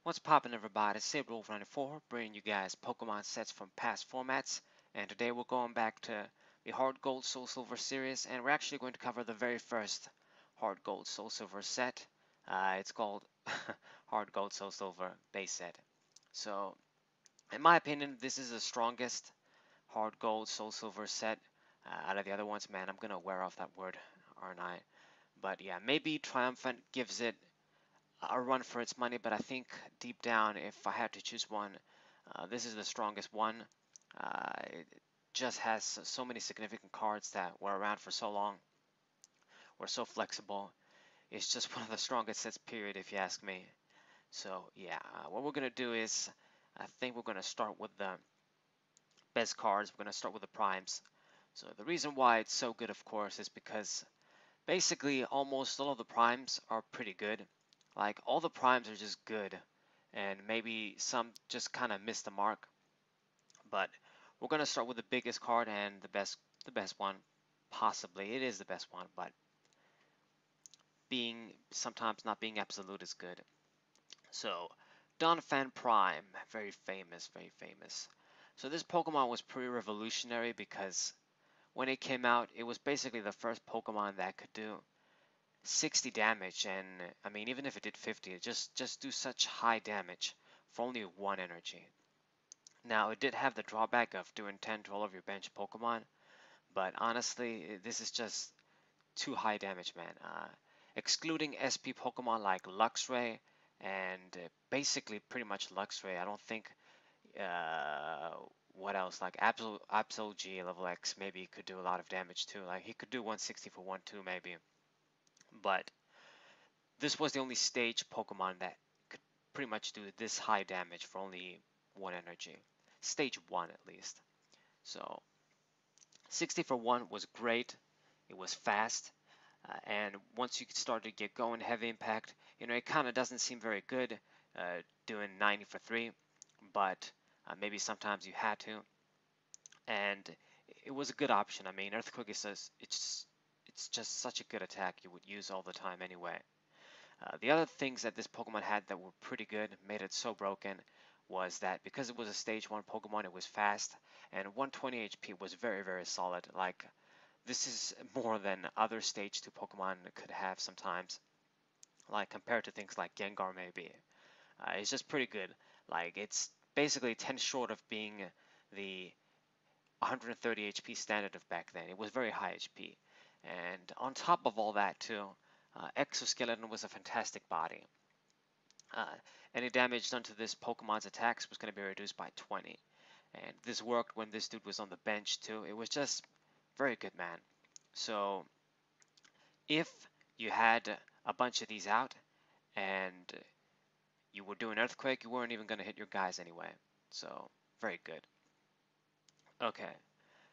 What's poppin', everybody? Wolf94 bringing you guys Pokemon sets from past formats, and today we're going back to the Hard Gold Soul Silver series, and we're actually going to cover the very first Hard Gold Soul Silver set. It's called Hard Gold Soul Silver base set. So, in my opinion, this is the strongest Hard Gold Soul Silver set out of the other ones. Man, I'm gonna wear off that word, aren't I? But yeah, maybe Triumphant gives it a run for its money, but I think deep down, if I had to choose one, this is the strongest one. It just has so many significant cards that were around for so long, were so flexible. It's just one of the strongest sets, period, if you ask me. So yeah, what we're gonna do is, I think we're gonna start with the best cards. We're gonna start with the primes. So the reason why it's so good, of course, is because basically almost all of the primes are pretty good. Like all the primes are just good, and maybe some just kind of miss the mark. But we're gonna start with the biggest card and the best one. Possibly it is the best one, but being sometimes not being absolute is good. So donphan Prime, very famous, very famous. So this Pokemon was pretty revolutionary because when it came out, it was basically the first Pokemon that could do 60 damage, and I mean even if it did 50, it just do such high damage for only one energy. Now it did have the drawback of doing 10 to all of your bench Pokemon, but honestly this is just too high damage, man. Excluding SP Pokemon like Luxray and basically pretty much Luxray, I don't think uh, what else, like Absol G level X maybe could do a lot of damage too. Like he could do 160 for 1-2 maybe, but this was the only stage Pokemon that could pretty much do this high damage for only one energy. Stage 1 at least. So 60 for 1 was great. It was fast. And once you start to get going heavy impact, it kind of doesn't seem very good doing 90 for 3, but maybe sometimes you had to. And it was a good option. I mean, Earthquake is it's just such a good attack you would use all the time anyway. The other things that this Pokemon had that were pretty good, made it so broken, was that because it was a stage 1 Pokemon, it was fast, and 120 HP was very, very solid. Like, this is more than other stage 2 Pokemon could have sometimes, like compared to things like Gengar maybe. It's just pretty good. Like, it's basically 10 short of being the 130 HP standard of back then. It was very high HP. And on top of all that too, Exoskeleton was a fantastic body. Any damage done to this Pokemon's attacks was going to be reduced by 20. And this worked when this dude was on the bench too. It was just very good, man. So if you had a bunch of these out and you were doing Earthquake, you weren't even going to hit your guys anyway. So very good. Okay,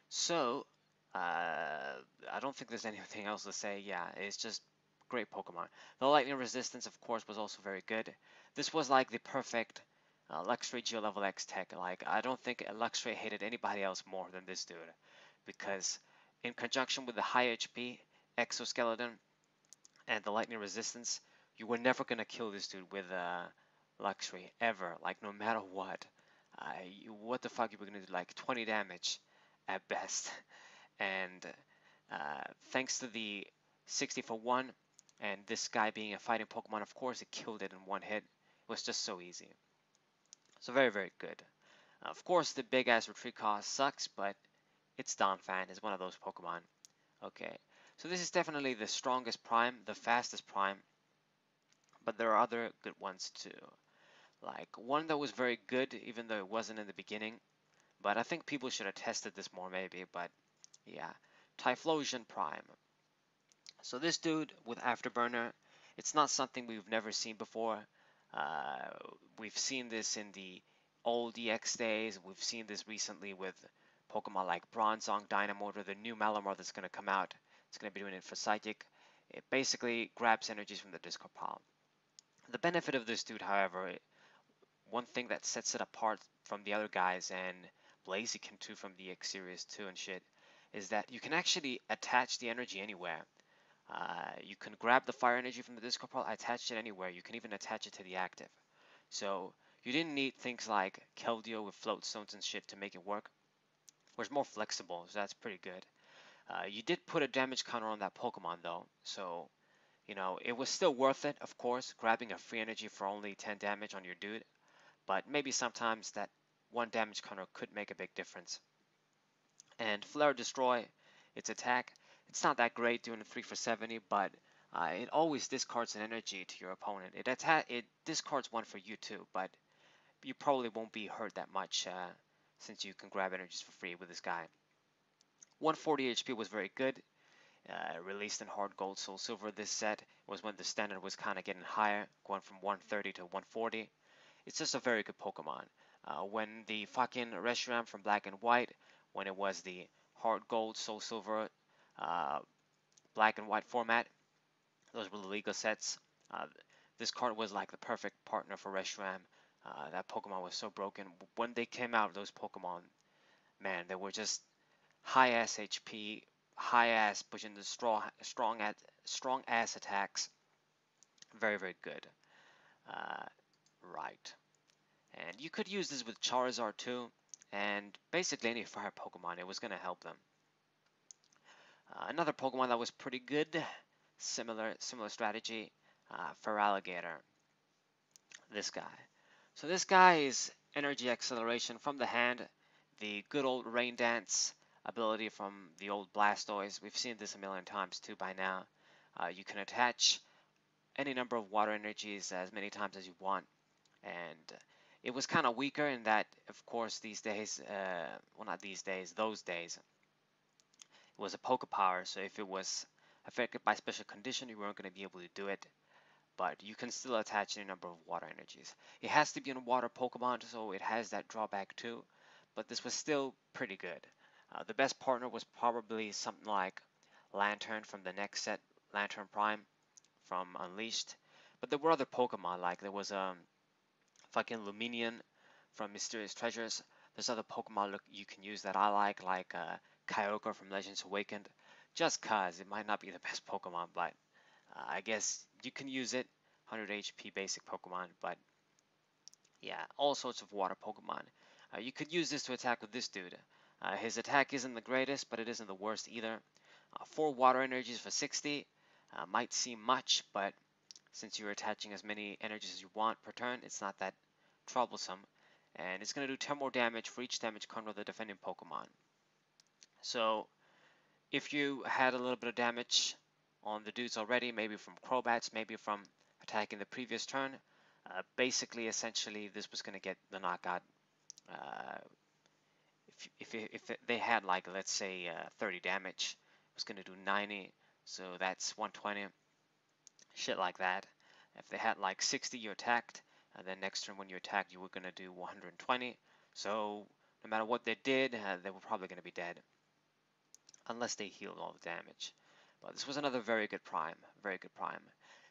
so I don't think there's anything else to say. Yeah, it's just great Pokemon. The lightning resistance, of course, was also very good. This was like the perfect Luxray Geo level X tech. Like, I don't think Luxray hated anybody else more than this dude, because in conjunction with the high HP, Exoskeleton, and the lightning resistance, you were never gonna kill this dude with Luxray ever. Like, no matter what. What the fuck you were gonna do? Like 20 damage at best. And thanks to the 60 for 1 and this guy being a fighting Pokemon, of course it killed it in one hit. It was just so easy. So very, very good. Of course the big ass retreat cost sucks, but it's Donphan. It's one of those Pokemon. Okay, so this is definitely the strongest prime, the fastest prime, but there are other good ones too. Like one that was very good even though it wasn't in the beginning, but I think people should have tested this more maybe, but yeah. Typhlosion Prime. So this dude with Afterburner, it's not something we've never seen before. Uh, we've seen this in the old EX days. We've seen this recently with Pokemon like Bronzong Dynamotor, the new Malamar that's going to come out. It's going to be doing it for Psychic. It basically grabs energies from the discard pile. The benefit of this dude, however, one thing that sets it apart from the other guys and Blaziken too from the X series too and shit, is that you can actually attach the energy anywhere. You can grab the fire energy from the discard pile, attach it anywhere. You can even attach it to the active. So you didn't need things like Keldeo with float stones and shit to make it work. It was more flexible, so that's pretty good. You did put a damage counter on that Pokemon though, so you know it was still worth it, of course, grabbing a free energy for only 10 damage on your dude. But maybe sometimes that one damage counter could make a big difference. And Flare Destroy, its attack, it's not that great doing a 3 for 70, but it always discards an energy to your opponent. It discards one for you too, but you probably won't be hurt that much since you can grab energies for free with this guy. 140 HP was very good. Released in Hard Gold, Soul Silver this set was when the standard was kind of getting higher, going from 130 to 140. It's just a very good Pokemon. When the fucking Reshiram from Black and White, when it was the Hard Gold, Soul Silver, uh, Black and White format, those were the legal sets. This card was like the perfect partner for Reshiram. That Pokemon was so broken. When they came out, those Pokemon, man, they were just high ass HP, high ass pushing the strong ass attacks. Very, very good. Uh, right. And you could use this with Charizard too, and basically any fire Pokemon, it was going to help them. Another Pokemon that was pretty good, similar strategy, Feraligatr. This guy. So this guy is energy acceleration from the hand, the good old rain dance ability from the old Blastoise. We've seen this a million times too by now. You can attach any number of water energies as many times as you want, and it was kind of weaker in that, of course, these days, well, not these days, those days, it was a Poke Power, so if it was affected by special condition, you weren't going to be able to do it, but you can still attach any number of water energies. It has to be a water Pokemon, so it has that drawback too, but this was still pretty good. The best partner was probably something like Lantern from the next set, Lantern Prime from Unleashed, but there were other Pokemon, like there was fucking Luminion from Mysterious Treasures. There's other Pokemon you can use that I like Kyogre from Legends Awakened. Just cause it might not be the best Pokemon, but I guess you can use it. 100 HP basic Pokemon, but yeah, all sorts of water Pokemon. You could use this to attack with this dude. His attack isn't the greatest, but it isn't the worst either. 4 water energies for 60 might seem much, but since you're attaching as many energies as you want per turn, it's not that troublesome. And it's going to do 10 more damage for each damage counter of the defending Pokemon. So if you had a little bit of damage on the dudes already, maybe from Crobats, maybe from attacking the previous turn, basically, essentially, this was going to get the knockout. Uh, if they had, like, let's say 30 damage, it was going to do 90, so that's 120. Shit like that. If they had like 60, you attacked, and then next turn when you attacked, you were going to do 120. So no matter what they did, they were probably going to be dead, unless they healed all the damage. But this was another very good prime, very good prime.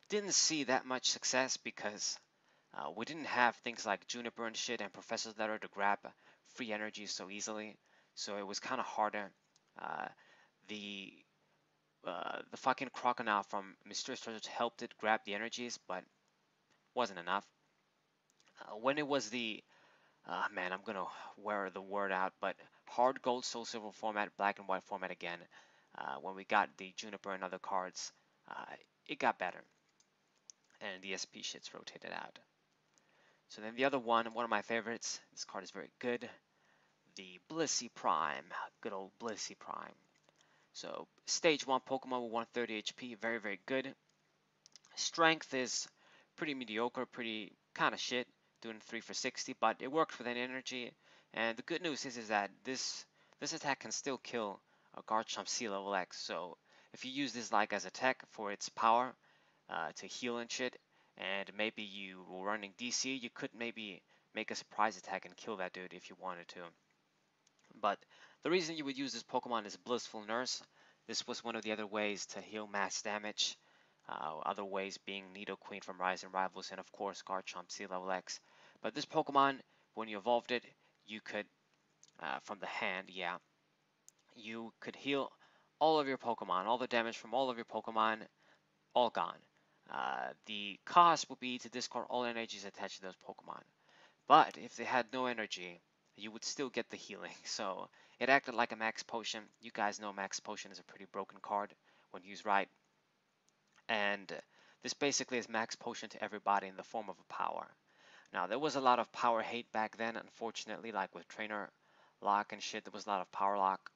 Didn't see that much success because we didn't have things like Juniper and shit and Professor's Letter to grab free energy so easily, so it was kind of harder. Uh, the the fucking crocodile from Mysterious Treasures helped it grab the energies, but wasn't enough. When it was the man, I'm gonna wear the word out, but hard gold, soul silver format, black and white format again. When we got the Juniper and other cards, uh, it got better, and the SP shits rotated out. So then the other one of my favorites. This card is very good. The Blissey Prime, good old Blissey Prime. So stage 1 Pokemon with 130 HP, very, very good. Strength is pretty mediocre, pretty kind of shit, doing 3 for 60, but it works with an energy. And the good news is that this attack can still kill a Garchomp Sea level X. So if you use this like as a tech for its power to heal and shit, and maybe you were running DCE, you could maybe make a surprise attack and kill that dude if you wanted to. But the reason you would use this Pokemon is Blissful Nurse. This was one of the other ways to heal mass damage. Other ways being Nidoqueen from Rising Rivals, and of course Garchomp Sea Level X. But this Pokemon, when you evolved it, you could, from the hand, yeah, you could heal all of your Pokemon, all the damage from all of your Pokemon, all gone. The cost would be to discard all energies attached to those Pokemon. But if they had no energy, you would still get the healing. So it acted like a max potion. You guys know max potion is a pretty broken card when used right. And this basically is max potion to everybody in the form of a power. Now, there was a lot of power hate back then, unfortunately, like with trainer lock and shit. There was a lot of power lock,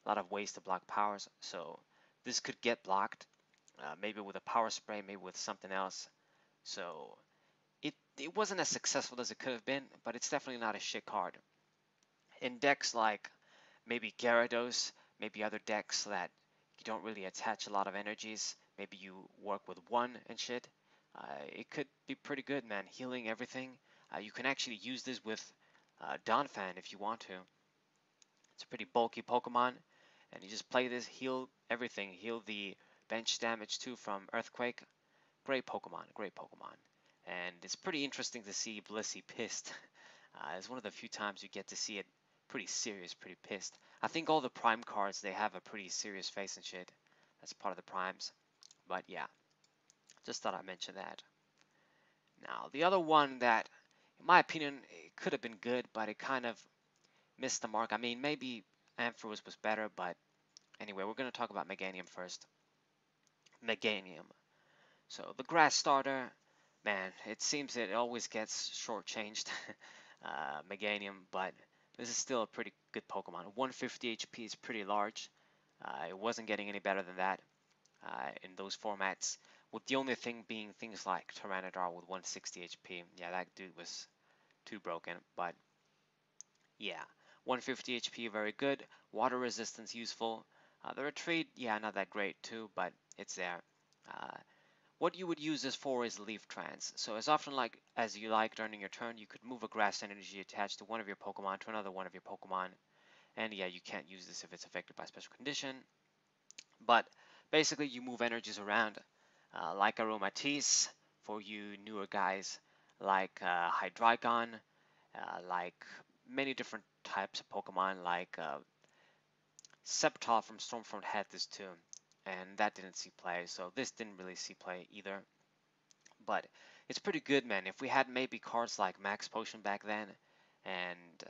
a lot of ways to block powers. So this could get blocked, maybe with a power spray, maybe with something else. So it wasn't as successful as it could have been, but it's definitely not a shit card. In decks like maybe Gyarados, maybe other decks that you don't really attach a lot of energies, maybe you work with one and shit, it could be pretty good, man. Healing everything. You can actually use this with donphan if you want to. It's a pretty bulky Pokemon, and you just play this, heal everything, heal the bench damage too from Earthquake. Great Pokemon, great Pokemon. And it's pretty interesting to see Blissey pissed. It's one of the few times you get to see it pretty serious, pretty pissed. I think all the Prime cards, they have a pretty serious face and shit. That's part of the Primes. But yeah, just thought I'd mention that. Now, the other one that, in my opinion, it could have been good, but it kind of missed the mark. I mean, maybe Ampharos was better, but anyway, we're going to talk about Meganium first. Meganium. So the grass starter, man, it seems it always gets shortchanged, Meganium, but this is still a pretty good Pokemon. 150 HP is pretty large. It wasn't getting any better than that in those formats, with the only thing being things like Tyranitar with 160 HP. Yeah, that dude was too broken, but yeah. 150 HP, very good. Water resistance, useful. The retreat, yeah, not that great too, but it's there. Uh, what you would use this for is leaf trance. So as often as you like during your turn, you could move a grass energy attached to one of your Pokemon to another one of your Pokemon. And yeah, you can't use this if it's affected by special condition. But basically, you move energies around, like Aromatisse for you newer guys, like Hydreigon, like many different types of Pokemon, like Sceptile from Stormfront had this too, and that didn't see play, so this didn't really see play either. But it's pretty good, man. If we had maybe cards like Max Potion back then, and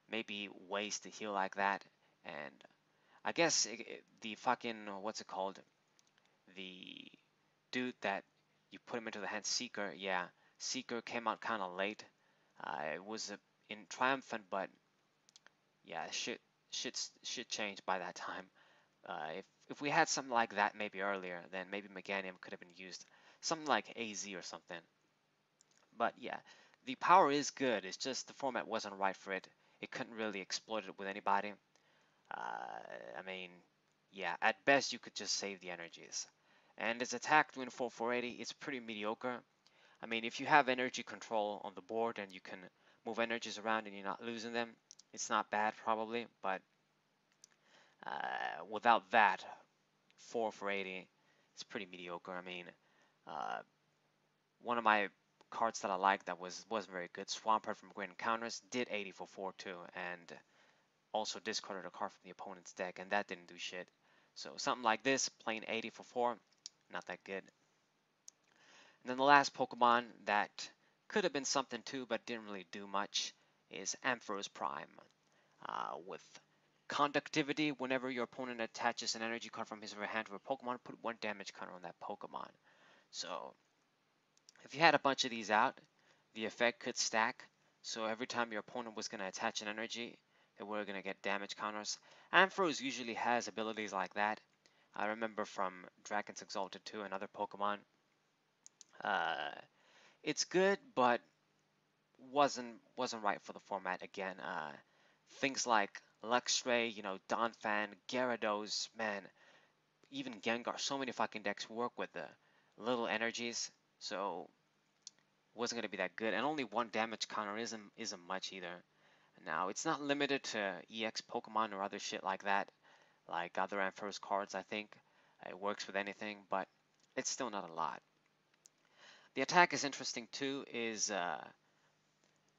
maybe ways to heal like that, and I guess the fucking, what's it called? The dude that you put him into the hand, Seeker, yeah. Seeker came out kind of late. It was in Triumphant, but yeah, shit changed by that time. If we had something like that maybe earlier, then maybe Meganium could have been used. Something like AZ or something. But yeah, the power is good. It's just the format wasn't right for it. It couldn't really exploit it with anybody. I mean, yeah, at best you could just save the energies. And its attack doing 480, it's pretty mediocre. I mean, if you have energy control on the board and you can move energies around and you're not losing them, it's not bad probably, but without that, 4 for 80, it's pretty mediocre. I mean, uh, one of my cards that I liked that wasn't very good, Swampert from Great Encounters, did 80 for 4 too, and also discarded a card from the opponent's deck, and that didn't do shit. So something like this, plain 80 for 4, not that good. And then the last Pokemon that could have been something too, but didn't really do much, is Ampharos Prime. With conductivity, whenever your opponent attaches an energy card from his or her hand to a Pokemon, put 1 damage counter on that Pokemon. So if you had a bunch of these out, the effect could stack. So every time your opponent was going to attach an energy, they were going to get damage counters. Ampharos usually has abilities like that. I remember from Dragon's Exalted 2 and other Pokemon. It's good, but wasn't right for the format again. Things like Luxray, Donphan, Gyarados, man, even Gengar. So many fucking decks work with the little energies, so it wasn't gonna be that good. And only 1 damage counter isn't much either. Now it's not limited to EX Pokemon or other shit like that, like other Ampharos cards. I think it works with anything, but it's still not a lot. The attack is interesting too. Is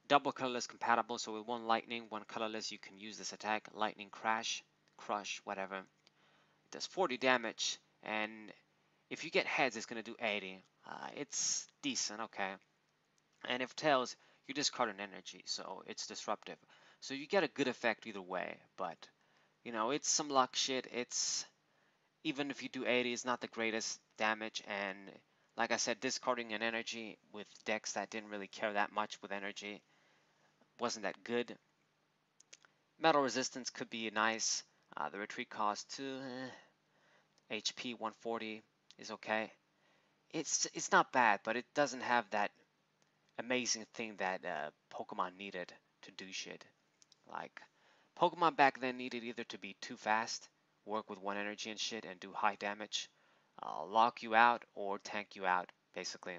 double colorless compatible, so with 1 lightning, 1 colorless, you can use this attack. Lightning Crash, Crush, whatever. It does 40 damage, and If you get heads, it's going to do 80. It's decent, okay. And if tails, you discard an energy, so it's disruptive. So you get a good effect either way, but you know, it's some luck shit. It's even if you do 80, it's not the greatest damage. And like I said, discarding an energy with decks that didn't really care that much with energy wasn't that good. Metal resistance could be nice. The retreat cost 2 HP 140 is okay. It's not bad, but it doesn't have that amazing thing that Pokemon needed to do shit. Like Pokemon back then needed either to be too fast, work with one energy and shit, and do high damage, lock you out, or tank you out, basically.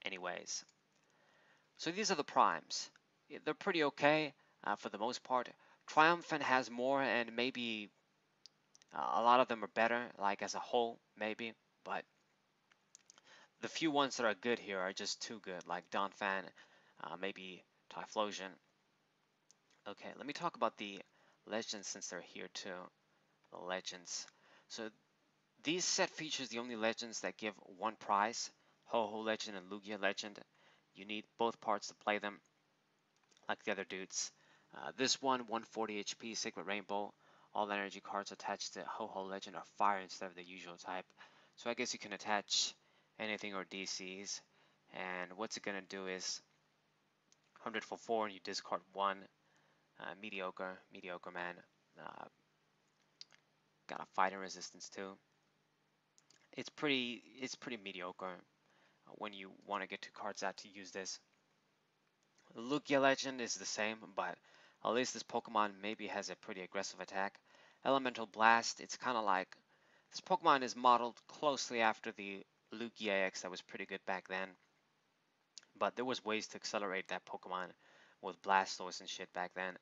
Anyways, so these are the primes. They're pretty okay for the most part. Triumphant has more, and maybe a lot of them are better, like as a whole, maybe. But the few ones that are good here are just too good, like donphan, maybe typhlosion. Okay, let me talk about the legends since they're here too. The legends. So these set features the only legends that give one prize, Ho-Ho Legend and Lugia Legend. You need both parts to play them, like the other dudes. This one, 140 HP, Secret Rainbow. All energy cards attached to Ho-Ho Legend are fire instead of the usual type. So I guess you can attach anything or DCs. And what's it gonna do is 100 for 4 and you discard 1. Mediocre man. Got a fighting resistance too. It's pretty mediocre when you want to get 2 cards out to use this. Lugia Legend is the same, but at least this Pokemon maybe has a pretty aggressive attack. Elemental Blast, it's kind of like this Pokemon is modeled closely after the Lugia X that was pretty good back then. But there was ways to accelerate that Pokemon with Blastoise and shit back then.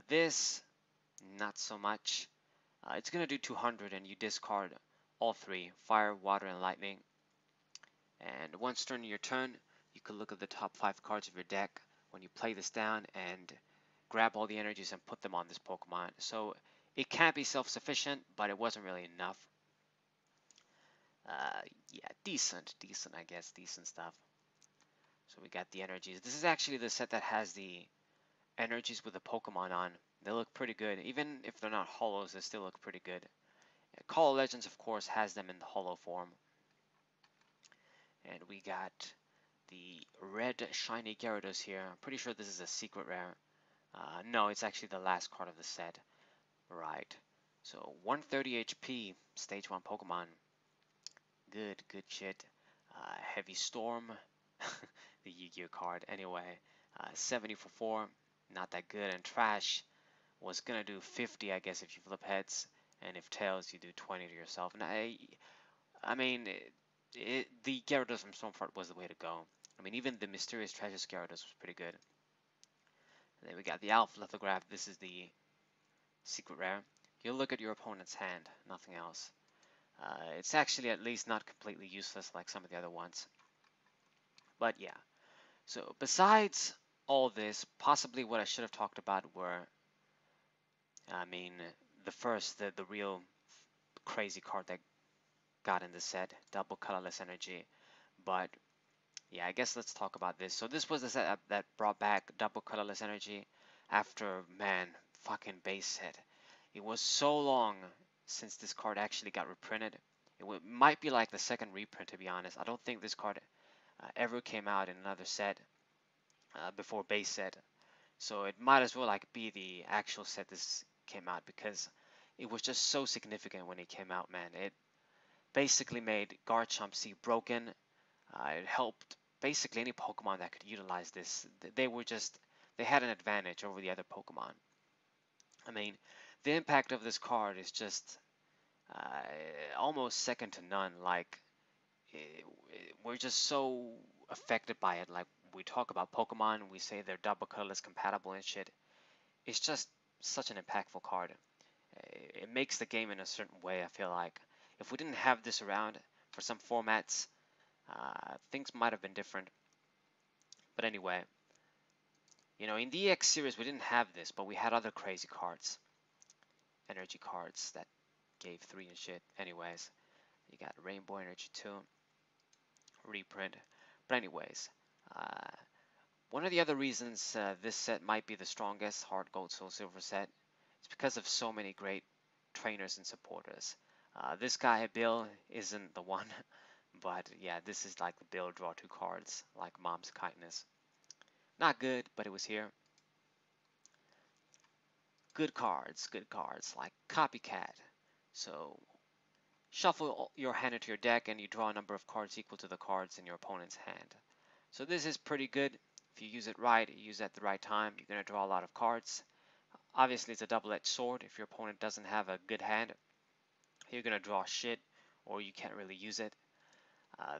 This, not so much. It's going to do 200 and you discard all 3, Fire, Water, and Lightning. And once during your turn, you can look at the top 5 cards of your deck when you play this down and grab all the energies and put them on this Pokemon. So it can be self-sufficient, but it wasn't really enough. Yeah, decent, I guess, decent stuff. So we got the energies. This is actually the set that has the energies with the Pokemon on. They look pretty good. Even if they're not holos, they still look pretty good. Call of Legends, of course, has them in the holo form. And we got the red shiny Gyarados here. I'm pretty sure this is a secret rare. No, it's actually the last card of the set. Right. So 130 HP, stage 1 Pokemon. Good shit. Heavy Storm, the Yu-Gi-Oh card. Anyway, 70 for 4, not that good. And Trash was gonna do 50, I guess, if you flip heads, and if tails, you do 20 to yourself. And I mean, the Gyarados from Stormfront was the way to go. I mean, even the Mysterious Treasures Gyarados was pretty good. And then we got the Alpha Lithograph. This is the secret rare. You'll look at your opponent's hand, nothing else. It's actually at least not completely useless like some of the other ones. But yeah. So besides all this, possibly what I should have talked about were, I mean, the real crazy card that got in the set, double colorless energy. But yeah, I guess let's talk about this. So this was the set that brought back double colorless energy after, man, fucking base set. It was so long since this card actually got reprinted. It might be like the second reprint, to be honest. I don't think this card ever came out in another set before base set. So it might as well like be the actual set this came out, because it was just so significant when it came out, man. It basically made Garchomp C broken. It helped basically any Pokemon that could utilize this. They had an advantage over the other Pokemon. I mean, the impact of this card is just almost second to none. Like, we're just so affected by it. Like, we talk about Pokemon, we say they're double colorless compatible and shit. It's just such an impactful card. It makes the game in a certain way, I feel like. If we didn't have this around for some formats, things might have been different. But anyway, you know, in the EX series we didn't have this, but we had other crazy cards. Energy cards that gave 3 and shit. Anyways, You got Rainbow Energy too, reprint. But anyways, uh, one of the other reasons this set might be the strongest Hard Gold Soul Silver set is because of so many great trainers and supporters. This guy Bill isn't the one, but yeah, this is like the Bill draw 2 cards, like Mom's Kindness. Not good, but it was here. Good cards like Copycat. So shuffle your hand into your deck and you draw a number of cards equal to the cards in your opponent's hand. So this is pretty good. If you use it right, you use it at the right time, you're going to draw a lot of cards. Obviously, it's a double-edged sword. If your opponent doesn't have a good hand, you're going to draw shit or you can't really use it.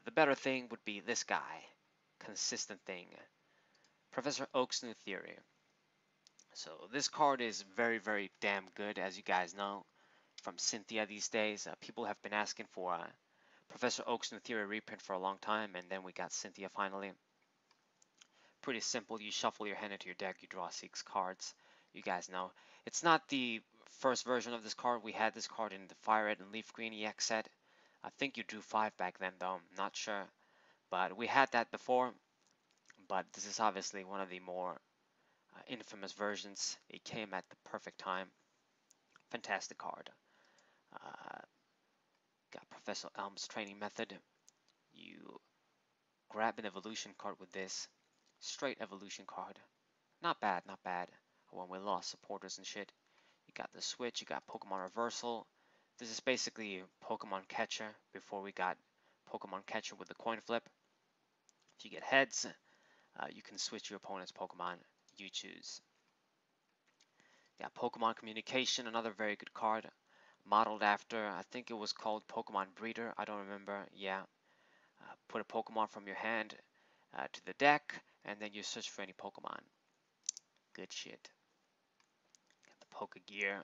The better thing would be this guy. Consistent thing. Professor Oak's New Theory. So this card is very, very damn good, as you guys know from Cynthia these days. People have been asking for Professor Oak's New Theory reprint for a long time, and then we got Cynthia finally. Pretty simple. You shuffle your hand into your deck, you draw 6 cards. You guys know. It's not the first version of this card. We had this card in the Fire Red and Leaf Green EX set. I think you drew 5 back then, though. I'm not sure. But we had that before. But this is obviously one of the more infamous versions. It came at the perfect time. Fantastic card. Got Professor Elm's training method. You grab an evolution card with this. Straight evolution card. Not bad, not bad. When we lost supporters and shit. You got the switch, you got Pokemon Reversal. This is basically Pokemon Catcher before we got Pokemon Catcher with the coin flip. If you get heads, you can switch your opponent's Pokemon you choose. Yeah, Pokemon Communication, another very good card. Modeled after, I think it was called Pokemon Breeder, I don't remember. Yeah. Put a Pokemon from your hand to the deck, and then you search for any Pokemon. Good shit. Got the Poke Gear.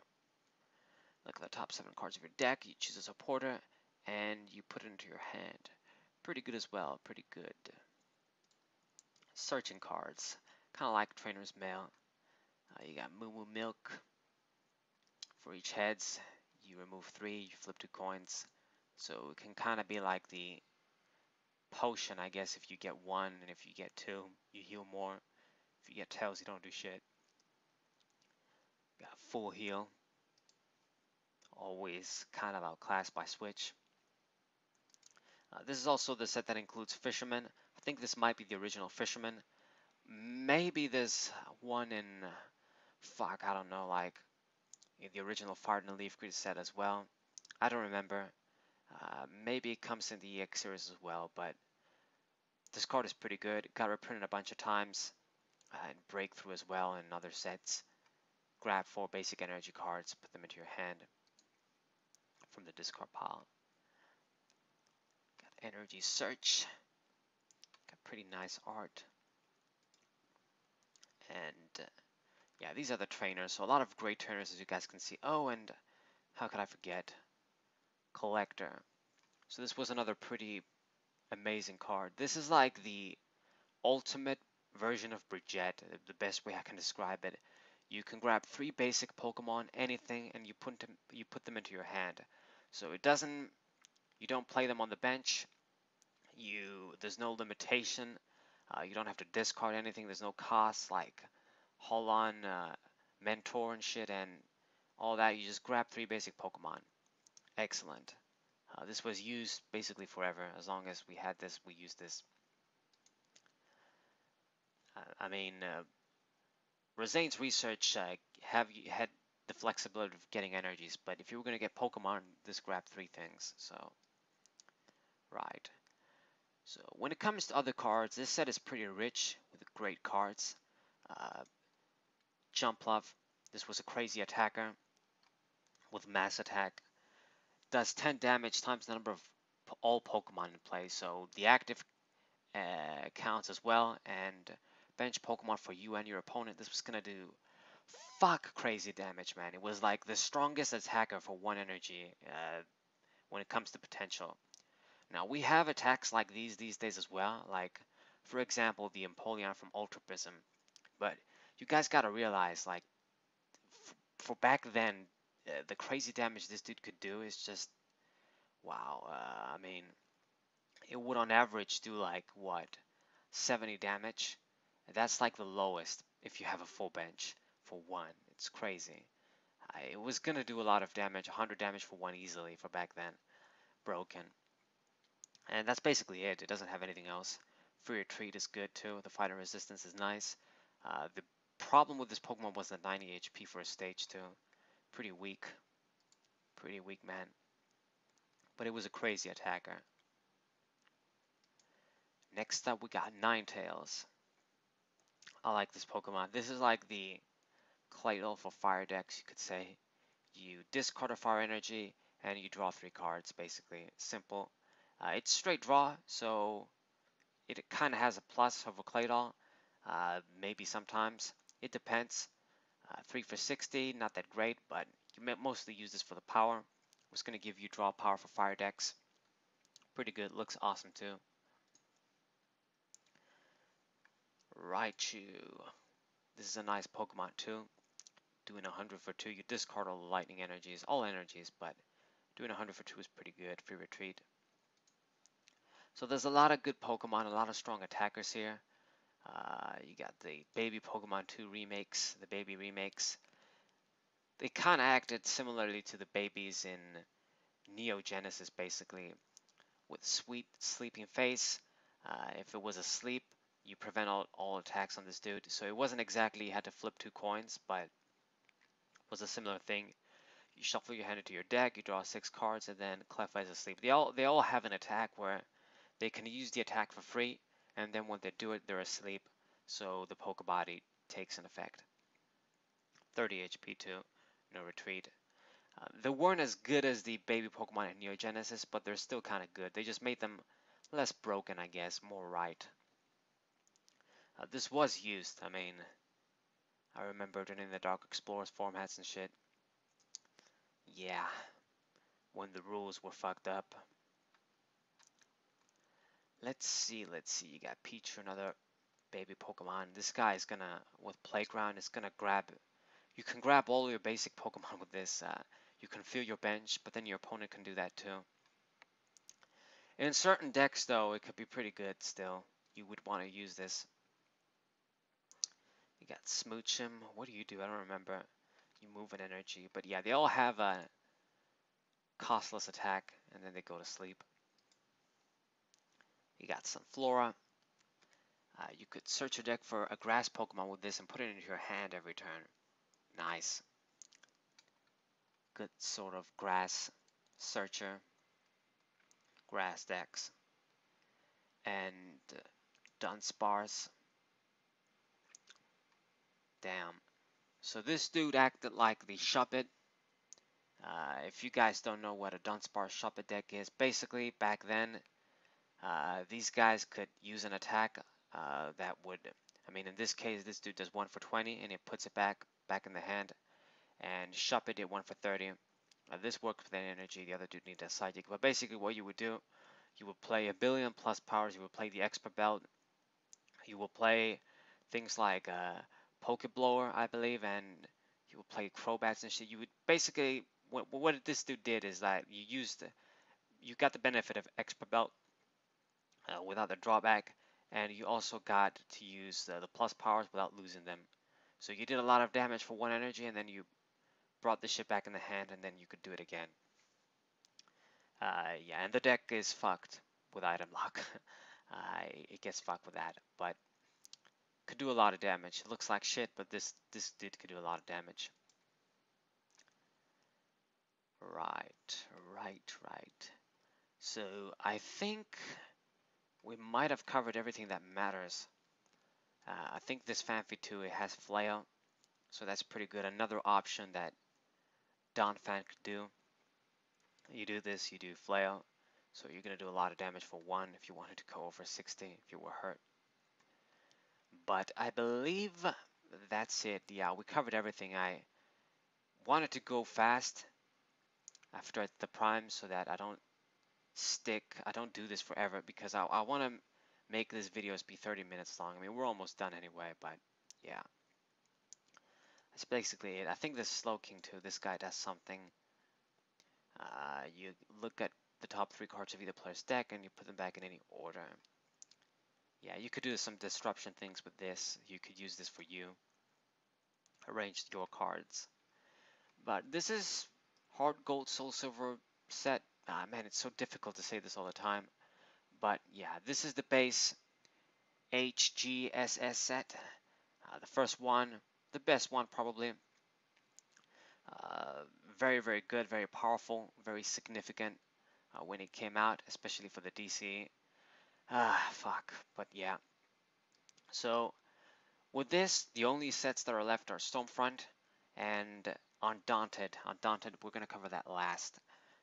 Look at the top 7 cards of your deck. You choose a supporter, and you put it into your hand. Pretty good as well. Pretty good. Searching cards. Kind of like Trainer's Mail. You got Moo Moo Milk. For each heads, you remove 3. You flip 2 coins. So it can kind of be like the potion, I guess. If you get 1, and if you get 2, you heal more. If you get tails, you don't do shit. Got Full Heal. Always kind of outclassed by Switch. This is also the set that includes Fisherman. I think this might be the original Fisherman. Maybe there's one in, I don't know, like in the original Fire and Leaf Grid set as well. I don't remember. Maybe it comes in the EX series as well, but this card is pretty good. Got reprinted a bunch of times and Breakthrough as well in other sets. Grab 4 basic energy cards, put them into your hand from the discard pile. Got Energy Search. Got pretty nice art. And yeah, these are the trainers. So a lot of great trainers, as you guys can see. Oh, and how could I forget? Collector. So this was another pretty amazing card. This is like the ultimate version of Brigitte, the best way I can describe it. You can grab 3 basic Pokemon, anything, and you put them into your hand. So you don't play them on the bench. There's no limitation. You don't have to discard anything. There's no cost like Haul on Mentor and shit and all that. You just grab 3 basic Pokemon. Excellent. This was used basically forever. As long as we had this, we used this. I mean, Rosane's research had the flexibility of getting energies, but if you were going to get Pokemon, this grabbed 3 things. So, right. So when it comes to other cards, this set is pretty rich with great cards. Jumpluff. This was a crazy attacker with mass attack. Does 10 damage times the number of all Pokemon in play. So the active counts as well. And bench Pokemon for you and your opponent. This was going to do crazy damage, man. It was like the strongest attacker for 1 energy when it comes to potential. Now, we have attacks like these days as well. Like, for example, the Empoleon from Ultra Prism. But you guys got to realize, like, for back then, the crazy damage this dude could do is just wow, I mean, it would on average do like what, 70 damage? That's like the lowest if you have a full bench for one. It's crazy. It was gonna do a lot of damage, 100 damage for one easily for back then, broken. And that's basically it. It doesn't have anything else. Free retreat is good too. The fighting resistance is nice. The problem with this Pokemon was the 90 HP for a stage 2. Pretty weak. Pretty weak, man. But it was a crazy attacker. Next up, we got Ninetales. I like this Pokemon. This is like the Claydol for fire decks, you could say. You discard a fire energy and you draw 3 cards, basically. Simple. It's straight draw, so it kind of has a plus over Claydol. Maybe sometimes. It depends. 3 for 60, not that great, but you mostly use this for the power. It's going to give you draw power for fire decks. Pretty good. Looks awesome too. Raichu. This is a nice Pokemon too. Doing 100 for 2. You discard all the lightning energies, all energies, but doing 100 for 2 is pretty good. Free retreat. So there's a lot of good Pokemon, a lot of strong attackers here. You got the Baby Pokemon 2 remakes, the Baby remakes. They kind of acted similarly to the babies in Neo Genesis, basically, with sweet sleeping face. If it was asleep, you prevent all attacks on this dude. So it wasn't exactly you had to flip 2 coins, but it was a similar thing. You shuffle your hand into your deck, you draw 6 cards, and then Clefairy is asleep. They all have an attack where they can use the attack for free, and then when they do it, they're asleep, so the Pokebody takes an effect. 30 HP too, no retreat. They weren't as good as the baby Pokemon in Neo Genesis, but they're still kind of good. They just made them less broken, I guess, more right. This was used, I mean, I remember during the Dark Explorers formats and shit. Yeah, when the rules were fucked up. Let's see, you got Pichu, another baby Pokemon. This guy is gonna, with Playground, is gonna grab, you can grab all your basic Pokemon with this. You can fill your bench, but then your opponent can do that too. In certain decks though, it could be pretty good still. You would want to use this. You got Smoochum. What do? I don't remember. You move an energy, but yeah, they all have a costless attack, and then they go to sleep. You got some Flora. You could search your deck for a grass Pokemon with this and put it into your hand every turn. Nice. Good sort of grass searcher. Grass decks. And Dunsparce. Damn. So this dude acted like the Shuppet. If you guys don't know what a Dunsparce Shuppet deck is, basically back then, these guys could use an attack that would, I mean, in this case, this dude does 1 for 20 and it puts it back in the hand. And Shuppet did 1 for 30. This worked with that energy. The other dude needed a psychic. But basically, what you would do, you would play a billion plus powers. You would play the Expert Belt. You will play things like Pokeblower, I believe, and you would play Crobats and shit. You would basically, what this dude did is that you got the benefit of Expert Belt without the drawback, and you also got to use the plus powers without losing them. So you did a lot of damage for 1 energy, and then you brought the shit back in the hand, and then you could do it again. Yeah, and the deck is fucked with item lock. It gets fucked with that, but could do a lot of damage. It looks like shit, but this dude could do a lot of damage. Right. So I think we might have covered everything that matters. I think this Fanfi too, it has Flail, so that's pretty good. Another option that donphan could do. You do this, you do Flail, so you're going to do a lot of damage for 1 if you wanted to go over 60 if you were hurt. But I believe that's it. Yeah, we covered everything. I wanted to go fast after the prime so that I don't do this forever, because I want to make these videos be 30 minutes long. I mean, we're almost done anyway, but yeah. That's basically it. I think this Slow King too, this guy does something. You look at the top 3 cards of either player's deck and you put them back in any order. Yeah, you could do some disruption things with this. You could use this for you. Arrange your cards. But this is hard gold, soul silver set. Man, it's so difficult to say this all the time. But yeah, this is the base HGSS set. The first one, the best one probably. Uh, very, very good, very powerful, very significant when it came out, especially for the DCE. Fuck. But yeah. So with this, the only sets that are left are Stormfront and Undaunted. Undaunted, we're going to cover that last.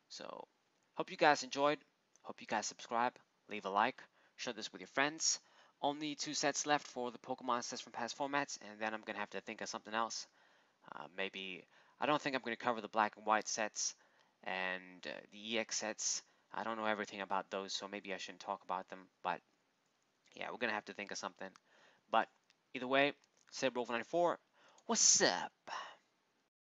So hope you guys enjoyed. Hope you guys subscribe, leave a like, share this with your friends. Only 2 sets left for the Pokemon sets from past formats, and then I'm going to have to think of something else. Maybe, I don't think I'm going to cover the black and white sets and the EX sets. I don't know everything about those, so maybe I shouldn't talk about them. But yeah, we're going to have to think of something. But either way, Saberwolf94, what's up?